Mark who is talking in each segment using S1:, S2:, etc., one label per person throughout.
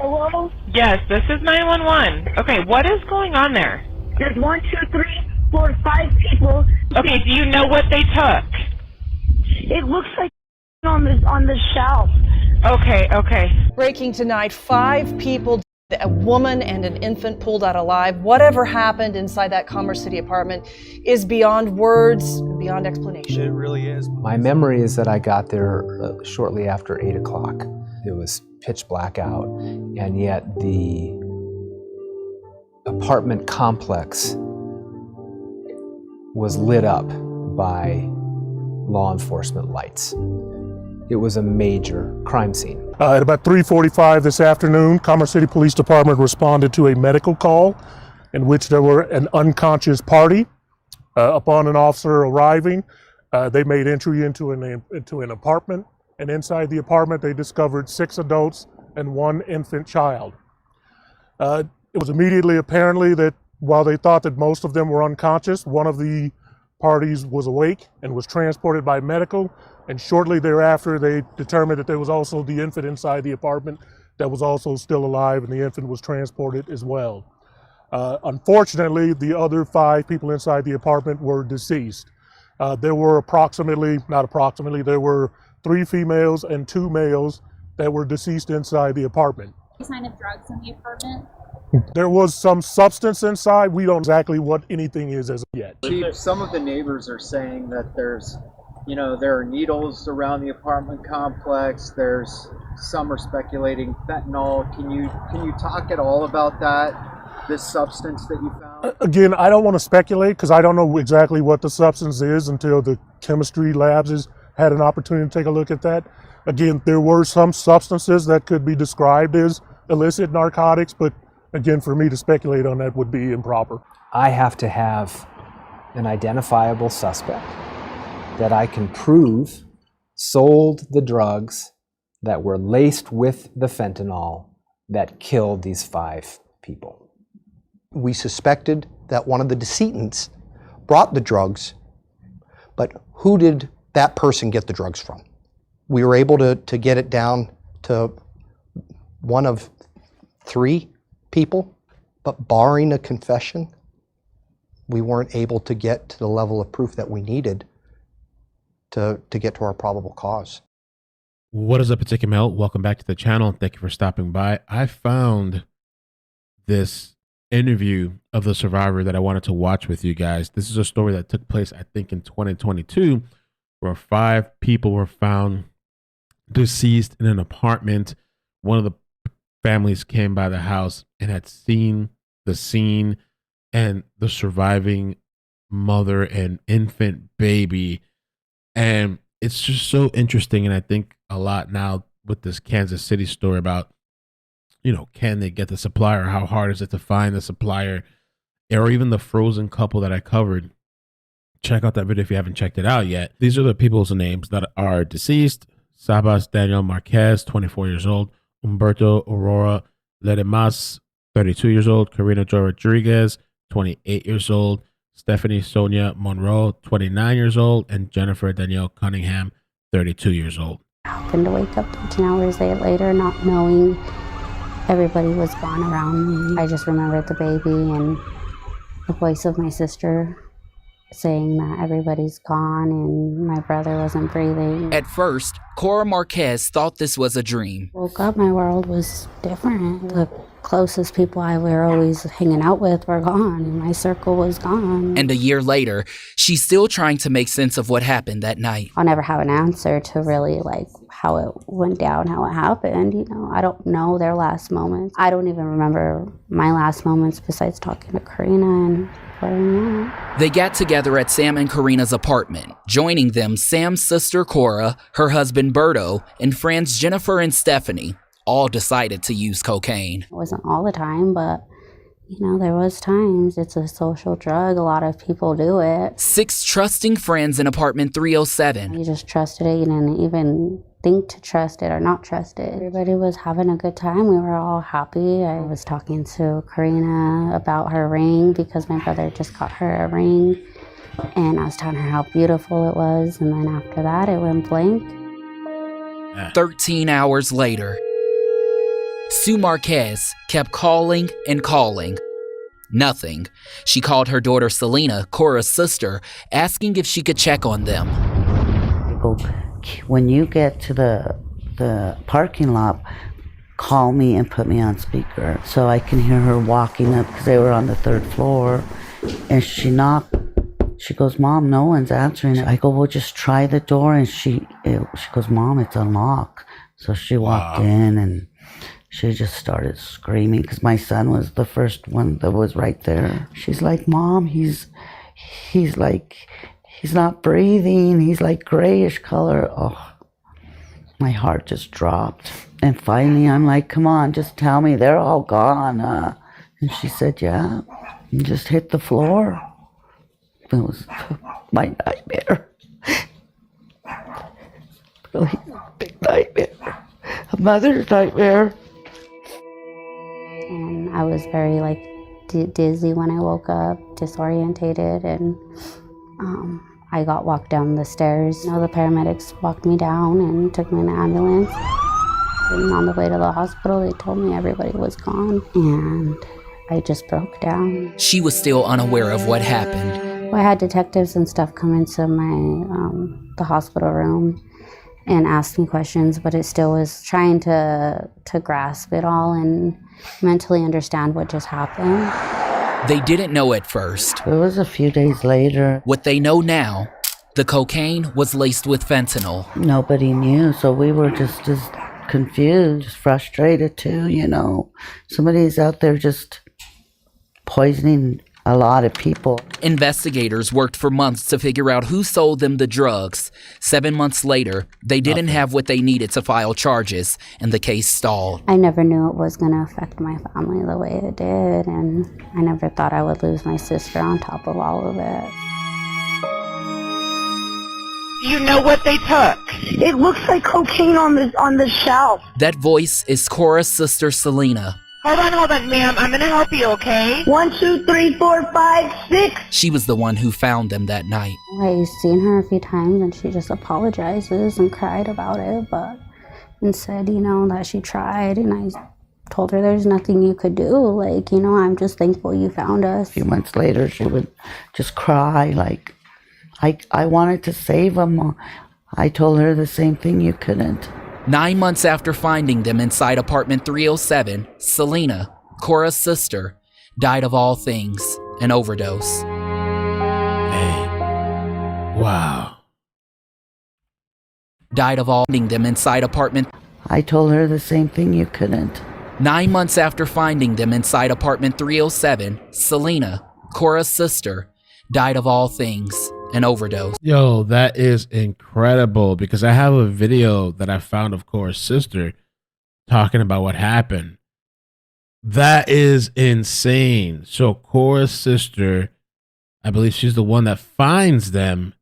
S1: Hello?
S2: Yes, this is 911. Okay, what is going on there?
S1: There's 1, 2, 3, 4, 5 people.
S2: Okay, do you know what they took?
S1: It looks like on the shelf.
S2: Okay.
S3: Breaking tonight, 5 people, a woman and an infant pulled out alive. Whatever happened inside that Commerce City apartment is beyond words, beyond explanation.
S4: It really is.
S5: My memory is that I got there shortly after 8 o'clock. It was pitch black out, and yet the apartment complex was lit up by law enforcement lights. It was a major crime scene.
S6: At about 3:45 this afternoon, Commerce City Police Department responded to a medical call in which there were an unconscious party. Upon an officer arriving, they made entry into an apartment, and inside the apartment they discovered 6 adults and 1 infant child. It was immediately apparently that while they thought that most of them were unconscious, one of the parties was awake and was transported by medical, and shortly thereafter they determined that there was also the infant inside the apartment that was also still alive, and the infant was transported as well. Unfortunately, the other 5 people inside the apartment were deceased. There were there were 3 females and 2 males that were deceased inside the apartment.
S7: Any sign of drugs in the apartment?
S6: There was some substance inside. We don't know exactly what anything is as of yet.
S4: Chief, some of the neighbors are saying that there are needles around the apartment complex. Some are speculating fentanyl. Can you talk at all about that? This substance that you found?
S6: Again, I don't want to speculate because I don't know exactly what the substance is until the chemistry labs has had an opportunity to take a look at that. Again, there were some substances that could be described as illicit narcotics, but again, for me to speculate on that would be improper.
S5: I have to have an identifiable suspect that I can prove sold the drugs that were laced with the fentanyl that killed these 5 people.
S8: We suspected that one of the decedents brought the drugs, but who did that person get the drugs from? We were able to get it down to one of 3 people, but barring a confession, we weren't able to get to the level of proof that we needed to get to our probable cause.
S9: What is up, Particular Mel? Welcome back to the channel. Thank you for stopping by. I found this interview of the survivor that I wanted to watch with you guys. This is a story that took place, I think, in 2022, where 5 people were found deceased in an apartment. One of the families came by the house and had seen the scene and the surviving mother and infant baby. And it's just so interesting. And I think a lot now with this Kansas City story about, can they get the supplier? How hard is it to find the supplier? Or even the frozen couple that I covered. Check out that video if you haven't checked it out yet. These are the people's names that are deceased. Sabas Daniel Marquez, 24 years old. Humberto Aurora Ledemas, 32 years old. Karina Joy Rodriguez, 28 years old. Stephanie Sonia Monroe, 29 years old. And Jennifer Danielle Cunningham, 32 years old.
S10: I happened to wake up 13 hours later not knowing everybody was gone around me. I just remembered the baby and the voice of my sister saying that everybody's gone and my brother wasn't breathing.
S11: At first, Cora Marquez thought this was a dream.
S10: Woke up, my world was different. The closest people I were always hanging out with were gone, and my circle was gone.
S11: And a year later, she's still trying to make sense of what happened that night.
S10: I'll never have an answer to really how it went down, how it happened. I don't know their last moments. I don't even remember my last moments besides talking to Karina and
S11: They got together at Sam and Karina's apartment. Joining them, Sam's sister Cora, her husband Berto, and friends Jennifer and Stephanie all decided to use cocaine.
S10: It wasn't all the time, but there was times. It's a social drug. A lot of people do it.
S11: 6 trusting friends in apartment 307.
S10: You just trusted it. You didn't even think to trust it or not trust it. Everybody was having a good time. We were all happy. I was talking to Karina about her ring because my brother just got her a ring. And I was telling her how beautiful it was. And then after that, it went blank.
S11: 13 hours later. Sue Marquez kept calling and calling. Nothing. She called her daughter Selena, Cora's sister, asking if she could check on them.
S12: When you get to the parking lot, call me and put me on speaker so I can hear her walking up, because they were on the 3rd floor, and she knocked. She goes, Mom, no one's answering. I go, well, just try the door. And she goes, Mom, it's unlocked. So she walked in and she just started screaming, because my son was the first one that was right there. She's like, Mom, he's not breathing. He's like grayish color. Oh, my heart just dropped. And finally, I'm like, come on, just tell me they're all gone. And she said, yeah, and just hit the floor. It was my nightmare. Really big nightmare. A mother's nightmare.
S10: And I was very dizzy when I woke up, disorientated, and I got walked down the stairs. The paramedics walked me down and took me in an ambulance. And on the way to the hospital, they told me everybody was gone, and I just broke down.
S11: She was still unaware of what happened.
S10: I had detectives and stuff come into my the hospital room and ask me questions, but it still was trying to grasp it all and mentally understand what just happened.
S11: They didn't know at first.
S12: It was a few days later.
S11: What they know now, the cocaine was laced with fentanyl.
S12: Nobody knew, so we were just as confused, frustrated too, Somebody's out there just poisoning a lot of people.
S11: Investigators worked for months to figure out who sold them the drugs. 7 months later, they didn't have what they needed to file charges, and the case stalled.
S10: I never knew it was going to affect my family the way it did, and I never thought I would lose my sister on top of all of it.
S1: Do you know what they took? It looks like cocaine on the shelf.
S11: That voice is Cora's sister, Selena.
S1: Hold on, ma'am. I'm gonna help you, okay? 1, 2, 3, 4, 5, 6.
S11: She was the one who found them that night.
S10: I've seen her a few times, and she just apologizes and cried about it, and said, that she tried, and I told her there's nothing you could do. I'm just thankful you found us.
S12: A few months later, she would just cry, I wanted to save them. I told her the same thing, you couldn't.
S11: 9 months after finding them inside apartment 307, Selena, Cora's sister, died of all things, an overdose.
S9: Wow.
S11: Died of all finding them inside apartment.
S12: I told her the same thing, you couldn't.
S11: 9 months after finding them inside apartment 307, Selena, Cora's sister, died of all things, an overdose.
S9: Yo, that is incredible, because I have a video that I found of Cora's sister talking about what happened. That is insane. So Cora's sister, I believe she's the one that finds them,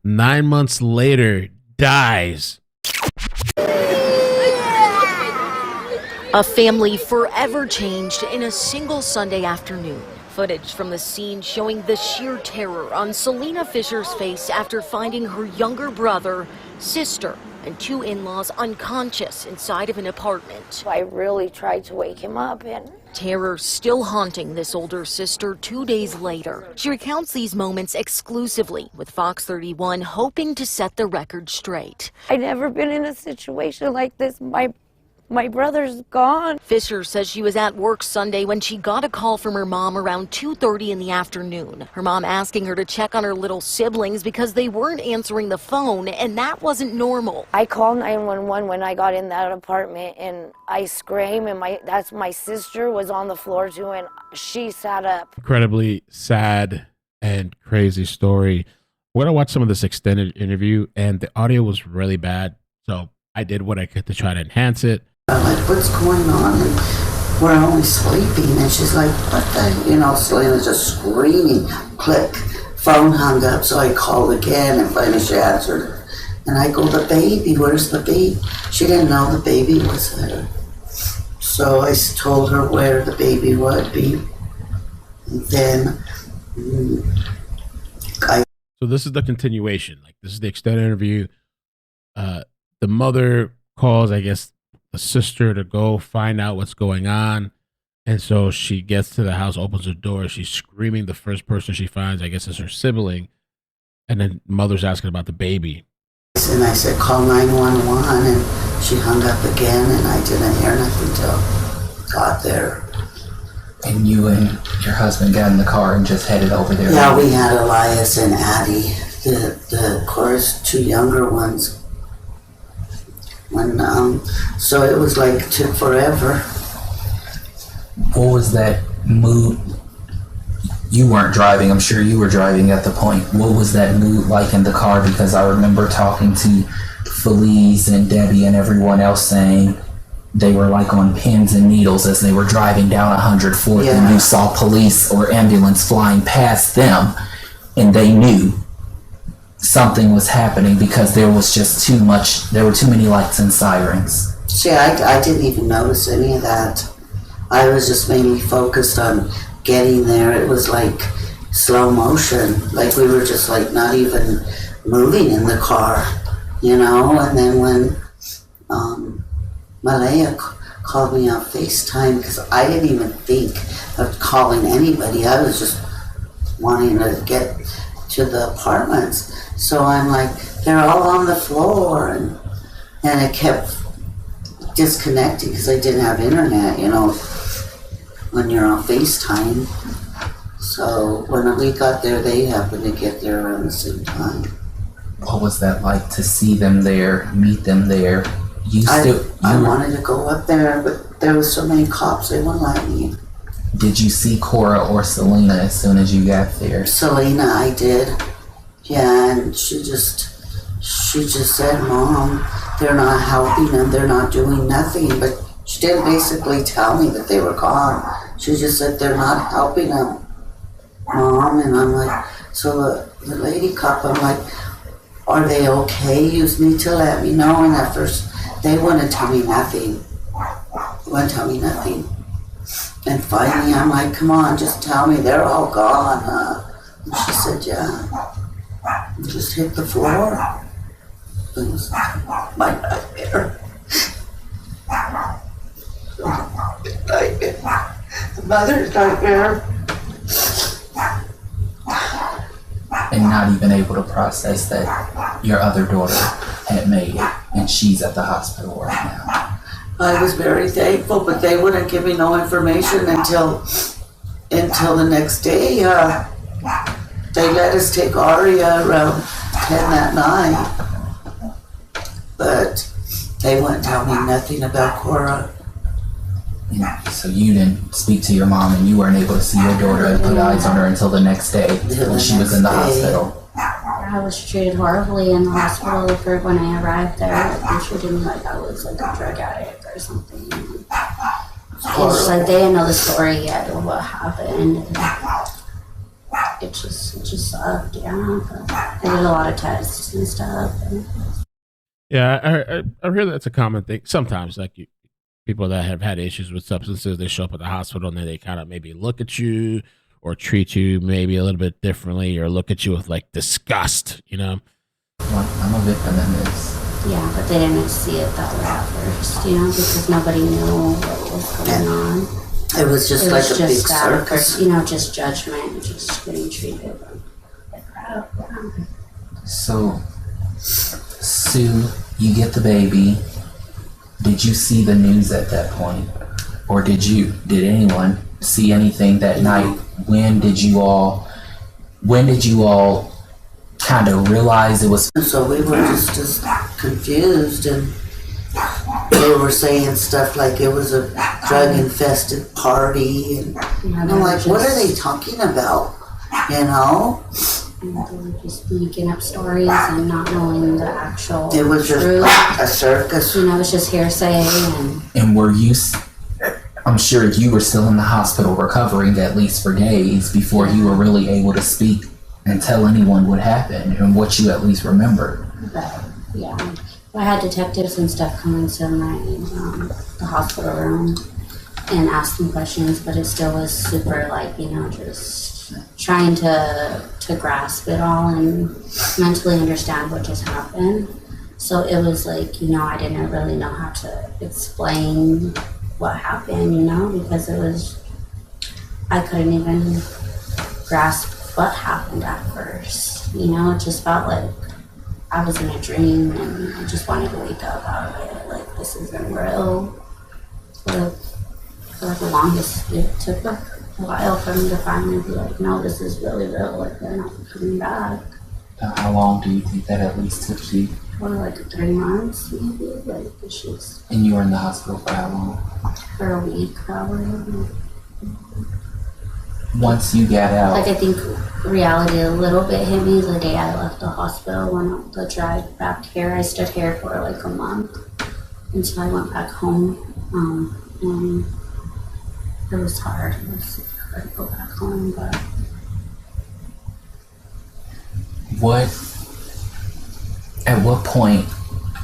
S9: 9 months later dies.
S13: A family forever changed in a single Sunday afternoon. Footage from the scene showing the sheer terror on Selena Fisher's face after finding her younger brother, sister, and 2 in-laws unconscious inside of an apartment.
S14: I really tried to wake him up, and
S13: terror still haunting this older sister 2 days later. She recounts these moments exclusively with Fox 31, hoping to set the record straight.
S14: I've never been in a situation like this. My brother's gone.
S13: Fisher says she was at work Sunday when she got a call from her mom around 2:30 in the afternoon. Her mom asking her to check on her little siblings because they weren't answering the phone, and that wasn't normal.
S14: I called 911 when I got in that apartment, and I screamed, and my sister was on the floor too, and she sat up.
S9: Incredibly sad and crazy story. We're gonna watch some of this extended interview, and the audio was really bad, so I did what I could to try to enhance it.
S12: I'm like, what's going on? And we're only sleeping. And she's like, what the, Selena's just screaming. Click. Phone hung up, so I called again, and finally she answered. And I go, the baby, where's the baby? She didn't know the baby was there. So I told her where the baby would be. And then
S9: So this is the continuation. This is the extended interview. The mother calls, I guess, a sister to go find out what's going on. And so she gets to the house, opens the door. She's screaming. The first person she finds, I guess, is her sibling. And then mother's asking about the baby.
S12: And I said, call 911, and she hung up again, and I didn't hear nothing till I got there.
S11: And you and your husband got in the car and just headed over there?
S12: Yeah, we had Elias and Addie, the course, 2 younger ones. When, so it was like, took forever.
S11: What was that mood? You weren't driving, I'm sure you were driving at the point. What was that mood like in the car? Because I remember talking to Felice and Debbie and everyone else saying they were like on pins and needles as they were driving down 104th, and you saw police or ambulance flying past them, and they knew something was happening because there was just too much, there were too many lights and sirens.
S12: See, I didn't even notice any of that. I was just mainly focused on getting there. It was like slow motion, like we were just like not even moving in the car, you know. And then when Malaya called me on FaceTime, because I didn't even think of calling anybody. I was just wanting to get to the apartments. So I'm like, they're all on the floor, and it kept disconnecting because I didn't have internet, you know, when you're on FaceTime. So when we got there, they happened to get there around the same time.
S11: What was that like to see them there, meet them there?
S12: I wanted to go up there, but there was so many cops, they wouldn't let me.
S11: Did you see Cora or Selena as soon as you got there?
S12: Selena, I did. Yeah, and she just said, Mom, they're not helping them, they're not doing nothing. But she didn't basically tell me that they were gone. She just said, they're not helping them, Mom. And I'm like, so the lady cop, I'm like, are they okay? You need to let me know. And at first, they wouldn't tell me nothing. They wouldn't tell me nothing. And finally, I'm like, come on, just tell me they're all gone, huh? And she said, yeah. Just hit the floor. It was my nightmare. Nightmare. The mother's nightmare.
S11: And not even able to process that your other daughter had made it and she's at the hospital right now.
S12: I was very thankful, but they wouldn't give me no information until the next day. They let us take Aria around 10 that night, but they wouldn't tell me nothing about Cora.
S11: Yeah, so you didn't speak to your mom and you weren't able to see your daughter and put eyes on her until the next day when she was in the hospital.
S10: I was treated horribly in the hospital for when I arrived there. They treated me like I was like a drug addict or something. It's just like they didn't know the story yet of what happened. It just sucked, yeah. They did a lot of tests and stuff.
S9: Yeah, I hear that's a common thing. Sometimes, like people that have had issues with substances, they show up at the hospital and then they kind of maybe look at you or treat you maybe a little bit differently or look at you with like disgust, you know?
S11: Well, I'm a victim in this.
S10: Yeah, but they didn't see it that way at first, you know, because nobody knew what was going on.
S12: It was just like a big circus.
S10: You know, just judgment, just getting treated like crap.
S11: So, Sue, you get the baby. Did you see the news at that point? Or did anyone see anything that night? When did you all kind of realize it was?
S12: So we were just confused, and they were saying stuff like it was a drug-infested party, and I'm like, what are they talking about? You know?
S10: And they were just making up stories and not knowing the actual
S12: It was just
S10: truth.
S12: a circus.
S10: You know, it was just hearsay.
S11: And were you? I'm sure you were still in the hospital recovering at least for days before you were really able to speak and tell anyone what happened and what you at least remembered.
S10: But, yeah. I had detectives and stuff come into the hospital room and ask them questions, but it still was super like, you know, just trying to grasp it all and mentally understand what just happened. So it was like, you know, I didn't really know how to explain what happened, you know, because it was, I couldn't even grasp what happened at first. You know, it just felt like I was in a dream and I just wanted to wake up out of it. Like, this isn't real. For the longest, it took a while for me to finally be like, no, this is really real. Like, they're not coming back.
S15: How long do you think that at least took you?
S10: For like 3 months, maybe. Like, it's just.
S15: And you were in the hospital for how long?
S10: For a week, probably.
S15: Once you got out.
S10: Like, I think reality a little bit hit me the day I left the hospital. Went on the drive back here. I stood here for like a month until I went back home. And it was hard. It was hard to go back home, but.
S15: At what point,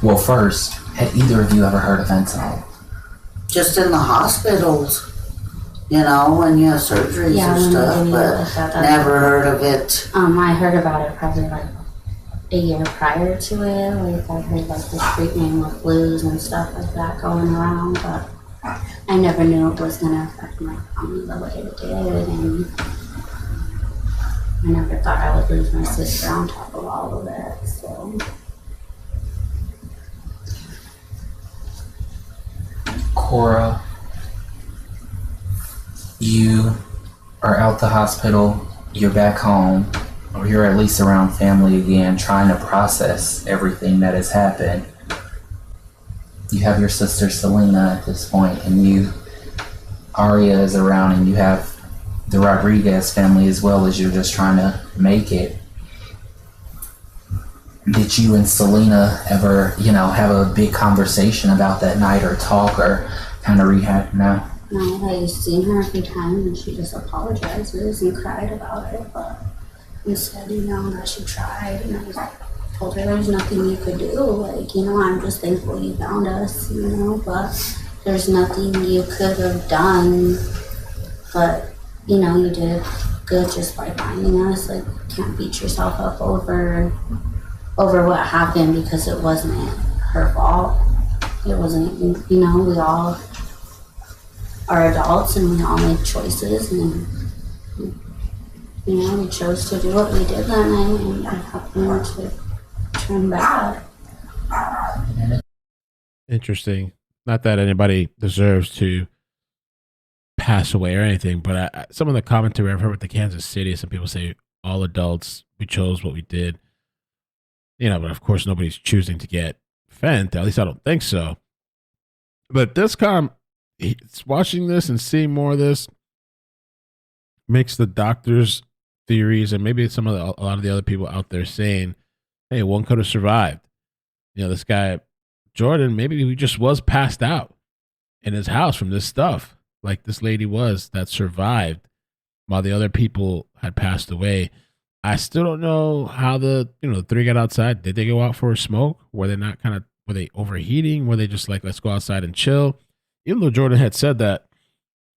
S15: well, first, had either of you ever heard of fentanyl?
S12: Just in the hospitals, you know, when you have surgeries and stuff, but never heard of it.
S10: I heard about it probably like a year prior to it. Like, I heard like the treatment with blues and stuff like that going around, but I never knew it was gonna affect my family the way it did, and I never thought I would lose my sister on top of all of it, so.
S15: Cora, you are out the hospital, you're back home, or you're at least around family again, trying to process everything that has happened. You have your sister Selena at this point, and Aria is around, and you have the Rodriguez family as well, as you're just trying to make it. Did you and Selena ever, have a big conversation about that night, or talk, or kind of rehash now?
S10: No, I've seen her a few times and she just apologizes and cried about it, but instead, that she tried, and I was told her there's nothing you could do. Like, I'm just thankful you found us, but there's nothing you could have done. But, you did good just by finding us. Like, you can't beat yourself up over what happened, because it wasn't her fault. It wasn't, we all are adults and we all make choices, and we chose to do what we did that night, and it happened to turn bad.
S9: Interesting. Not that anybody deserves to pass away or anything, but some of the commentary I've heard with the Kansas City, some people say all adults, we chose what we did. But of course nobody's choosing to get fent. At least I don't think so. But this watching this and seeing more of this makes the doctor's theories, and maybe a lot of the other people out there saying, hey, one could have survived. This guy, Jordan, maybe he just was passed out in his house from this stuff, like this lady was that survived while the other people had passed away. I still don't know how the three got outside. Did they go out for a smoke? Were they overheating? Were they just like, let's go outside and chill? Even though Jordan had said that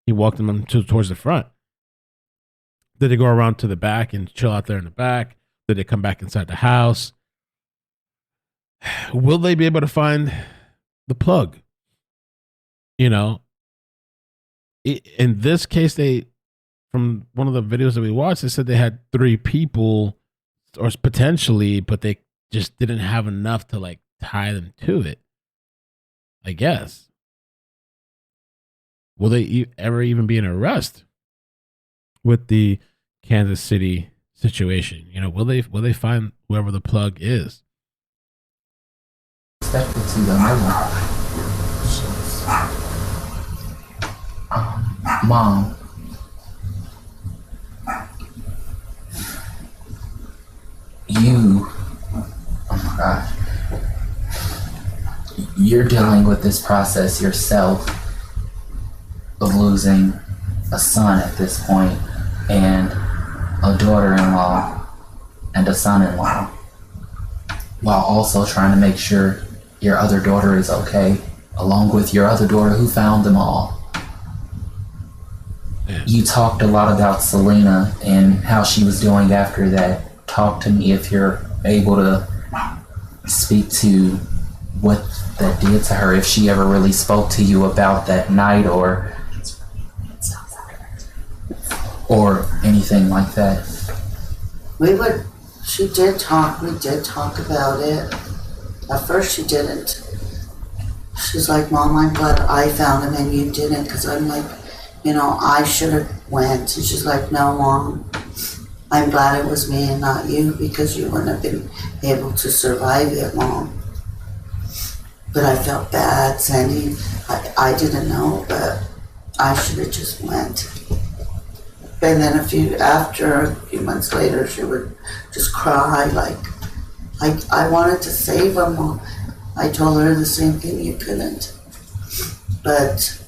S9: he walked them towards the front. Did they go around to the back and chill out there in the back? Did they come back inside the house? Will they be able to find the plug? In this case, from one of the videos that we watched, they said they had 3 people, or potentially, but they just didn't have enough to tie them to it, I guess. Will they ever even be an arrest with the Kansas City situation? Will they find whoever the plug is?
S15: Expected to, though. Mom. Oh my gosh. You're dealing with this process yourself of losing a son at this point, and a daughter-in-law, and a son-in-law, while also trying to make sure your other daughter is okay, along with your other daughter who found them all. Yeah. You talked a lot about Selena and how she was doing after that. Talk to me, if you're able to speak to what that did to her, if she ever really spoke to you about that night or anything like that.
S12: She did talk, we did talk about it. At first she didn't. She's like, Mom, I'm glad I found him and you didn't, because I'm like, I should have went. And she's like, no, Mom, I'm glad it was me and not you, because you wouldn't have been able to survive it, Mom. But I felt bad sending, I didn't know, but I should have just went. And then a few months later, she would just cry like, I wanted to save him, Mom. I told her the same thing, you couldn't. But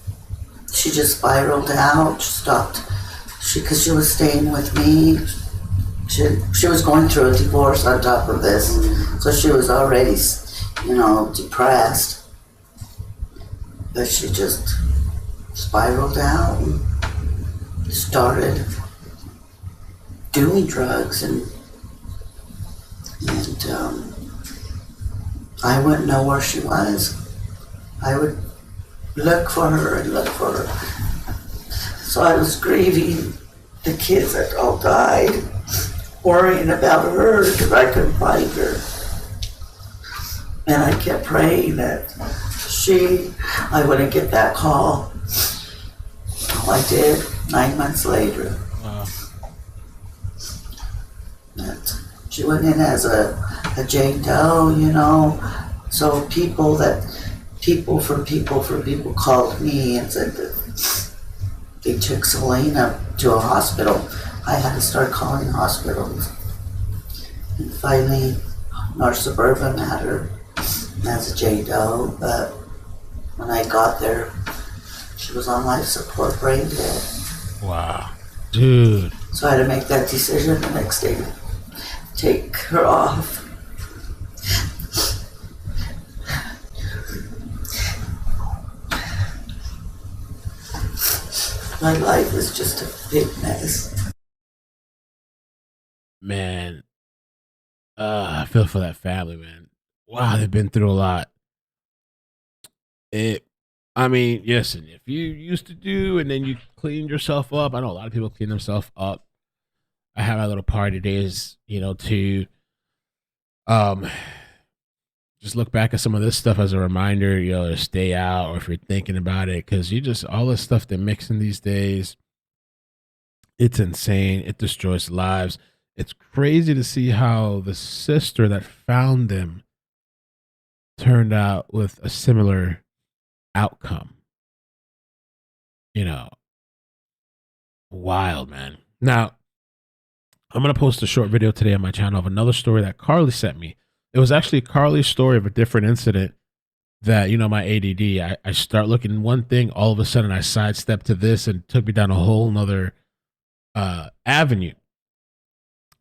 S12: she just spiraled out, stopped, because she was staying with me. She was going through a divorce on top of this, so she was already, depressed. But she just spiraled out and started doing drugs, and I wouldn't know where she was. I would look for her and look for her. So I was grieving the kids that all died, worrying about her because I couldn't find her. And I kept praying that I wouldn't get that call. Well, I did 9 months later.
S9: Wow.
S12: That she went in as a Jane Doe, so people called me and said that they took Selena to a hospital. I had to start calling hospitals. And finally, North Suburban had her as a Jane Doe, but when I got there, she was on life support, brain dead.
S9: Wow. Dude.
S12: So I had to make that decision the next day to take her off. My life is just a big mess.
S9: Man. I feel for that family, man. Wow, they've been through a lot. Listen, if you used to do and then you cleaned yourself up, I know a lot of people clean themselves up. I have my little party days, to just look back at some of this stuff as a reminder, to stay out, or if you're thinking about it, because all this stuff they're mixing these days, it's insane. It destroys lives. It's crazy to see how the sister that found them turned out with a similar outcome. Wild, man. Now, I'm going to post a short video today on my channel of another story that Carly sent me. It was actually Carly's story of a different incident that, my ADD, I start looking at one thing, all of a sudden I sidestep to this and took me down a whole nother avenue.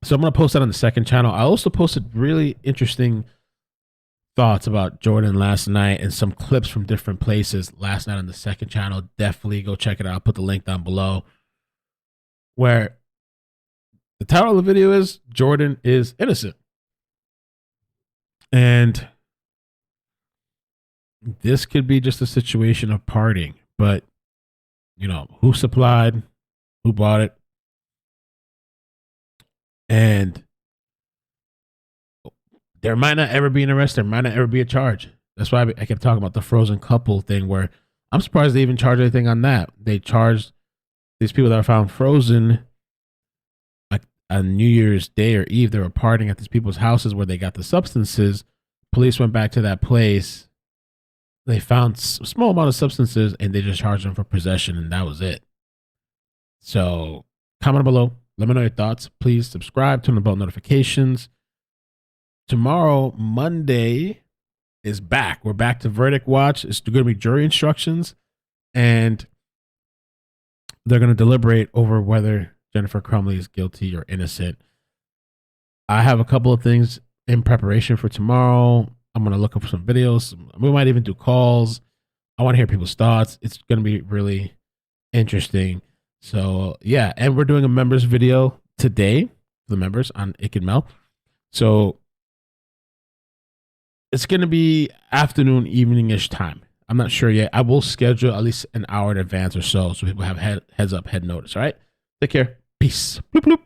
S9: So I'm going to post that on the second channel. I also posted really interesting thoughts about Jordan last night and some clips from different places last night on the second channel. Definitely go check it out. I'll put the link down below, where the title of the video is Jordan is innocent. And this could be just a situation of partying, but who supplied, who bought it, and there might not ever be an arrest. There might not ever be a charge. That's why I kept talking about the frozen couple thing, where I'm surprised they even charged anything on that. They charged these people that were found frozen on New Year's Day or Eve. They were partying at these people's houses where they got the substances. Police went back to that place. They found a small amount of substances and they just charged them for possession, and that was it. So comment below. Let me know your thoughts. Please subscribe, turn on the bell notifications. Tomorrow, Monday, is back. We're back to verdict watch. It's going to be jury instructions, and they're going to deliberate over whether Jennifer Crumley is guilty or innocent. I have a couple of things in preparation for tomorrow. I'm going to look up some videos. We might even do calls. I want to hear people's thoughts. It's going to be really interesting. So, yeah, and we're doing a members video today for the members on Ick and Mel. So, it's going to be afternoon, evening-ish time. I'm not sure yet. I will schedule at least an hour in advance or so people have heads up, head notice. All right? Take care. Peace. Bloop, bloop.